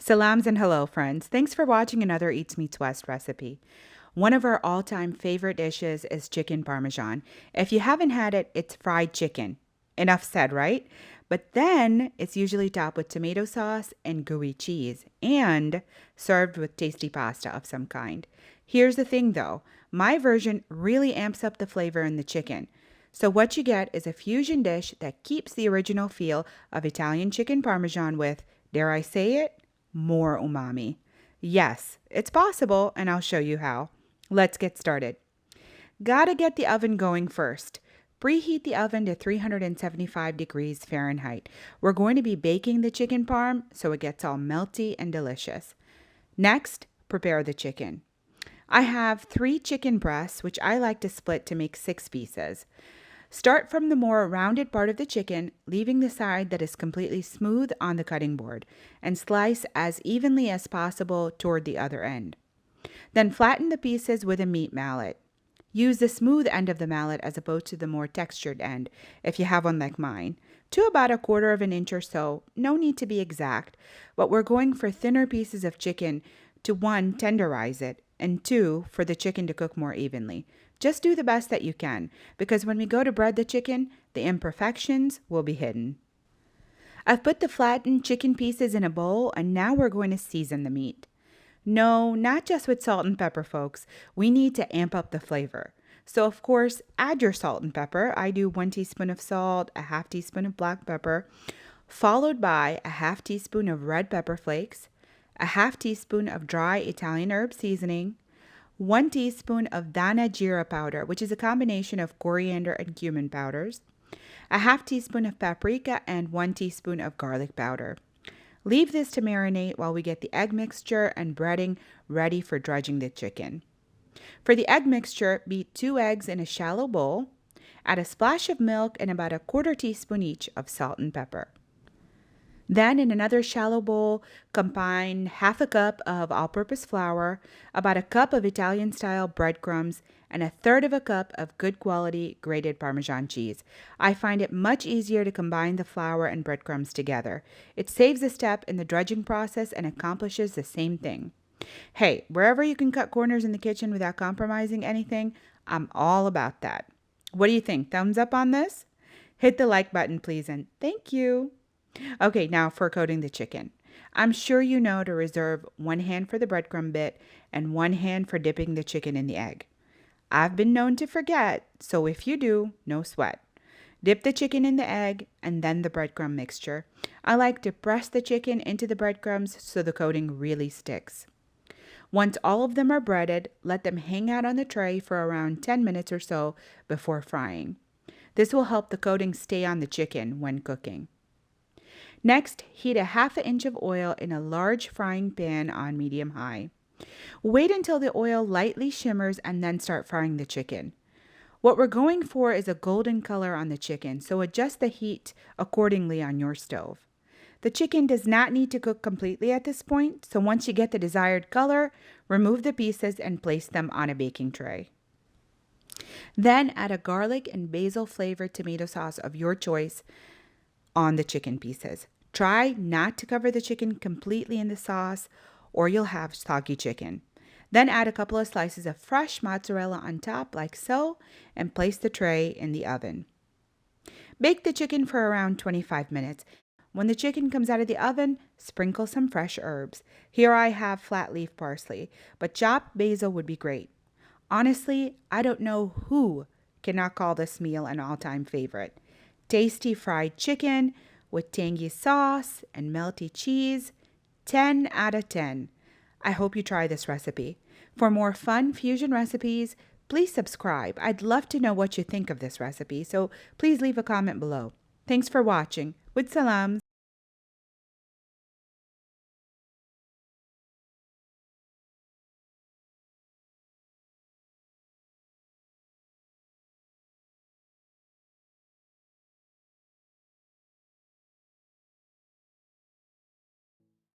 Salams and hello, friends. Thanks for watching another Eats Meets West recipe. One of our all-time favorite dishes is chicken parmesan. If you haven't had it, it's fried chicken. Enough said, right? But then it's usually topped with tomato sauce and gooey cheese and served with tasty pasta of some kind. Here's the thing though, my version really amps up the flavor in the chicken. So what you get is a fusion dish that keeps the original feel of Italian chicken parmesan with, dare I say it, more umami. Yes, it's possible, and I'll show you how. Let's get started. Gotta get the oven going first. Preheat the oven to 375 degrees Fahrenheit. We're going to be baking the chicken parm so it gets all melty and delicious. Next, prepare the chicken. I have 3 chicken breasts, which I like to split to make 6 pieces. Start from the more rounded part of the chicken, leaving the side that is completely smooth on the cutting board, and slice as evenly as possible toward the other end. Then flatten the pieces with a meat mallet. Use the smooth end of the mallet as opposed to the more textured end, if you have one like mine, to about 1/4 of an inch or so. No need to be exact, but we're going for thinner pieces of chicken to 1, tenderize it, and 2, for the chicken to cook more evenly. Just do the best that you can, because when we go to bread the chicken, the imperfections will be hidden. I've put the flattened chicken pieces in a bowl, and now we're going to season the meat. No, not just with salt and pepper, folks. We need to amp up the flavor. So, of course, add your salt and pepper. I do 1 teaspoon of salt, a 1/2 teaspoon of black pepper, followed by a 1/2 teaspoon of red pepper flakes, a 1/2 teaspoon of dry Italian herb seasoning, 1 teaspoon of Dana Jeera powder, which is a combination of coriander and cumin powders, a 1/2 teaspoon of paprika, and 1 teaspoon of garlic powder. Leave this to marinate while we get the egg mixture and breading ready for dredging the chicken. For the egg mixture, beat 2 eggs in a shallow bowl, add a splash of milk and about 1/4 teaspoon each of salt and pepper. Then in another shallow bowl, combine 1/2 cup of all-purpose flour, about 1 cup of Italian-style breadcrumbs, and 1/3 cup of good quality grated Parmesan cheese. I find it much easier to combine the flour and breadcrumbs together. It saves a step in the dredging process and accomplishes the same thing. Hey, wherever you can cut corners in the kitchen without compromising anything, I'm all about that. What do you think? Thumbs up on this? Hit the like button, please, and thank you. Okay, now for coating the chicken. I'm sure you know to reserve 1 hand for the breadcrumb bit and 1 hand for dipping the chicken in the egg. I've been known to forget, so if you do, no sweat. Dip the chicken in the egg and then the breadcrumb mixture. I like to press the chicken into the breadcrumbs so the coating really sticks. Once all of them are breaded, let them hang out on the tray for around 10 minutes or so before frying. This will help the coating stay on the chicken when cooking. Next, heat a 1/2 inch of oil in a large frying pan on medium-high. Wait until the oil lightly shimmers and then start frying the chicken. What we're going for is a golden color on the chicken, so adjust the heat accordingly on your stove. The chicken does not need to cook completely at this point, so once you get the desired color, remove the pieces and place them on a baking tray. Then add a garlic and basil flavored tomato sauce of your choice on the chicken pieces. Try not to cover the chicken completely in the sauce or you'll have soggy chicken. Then add a couple of slices of fresh mozzarella on top like so and place the tray in the oven. Bake the chicken for around 25 minutes. When the chicken comes out of the oven, sprinkle some fresh herbs. Here I have flat leaf parsley, but chopped basil would be great. Honestly, I don't know who cannot call this meal an all-time favorite. Tasty fried chicken with tangy sauce and melty cheese. 10 out of 10. I hope you try this recipe. For more fun fusion recipes, please subscribe. I'd love to know what you think of this recipe, so please leave a comment below. Thanks for watching. With salams.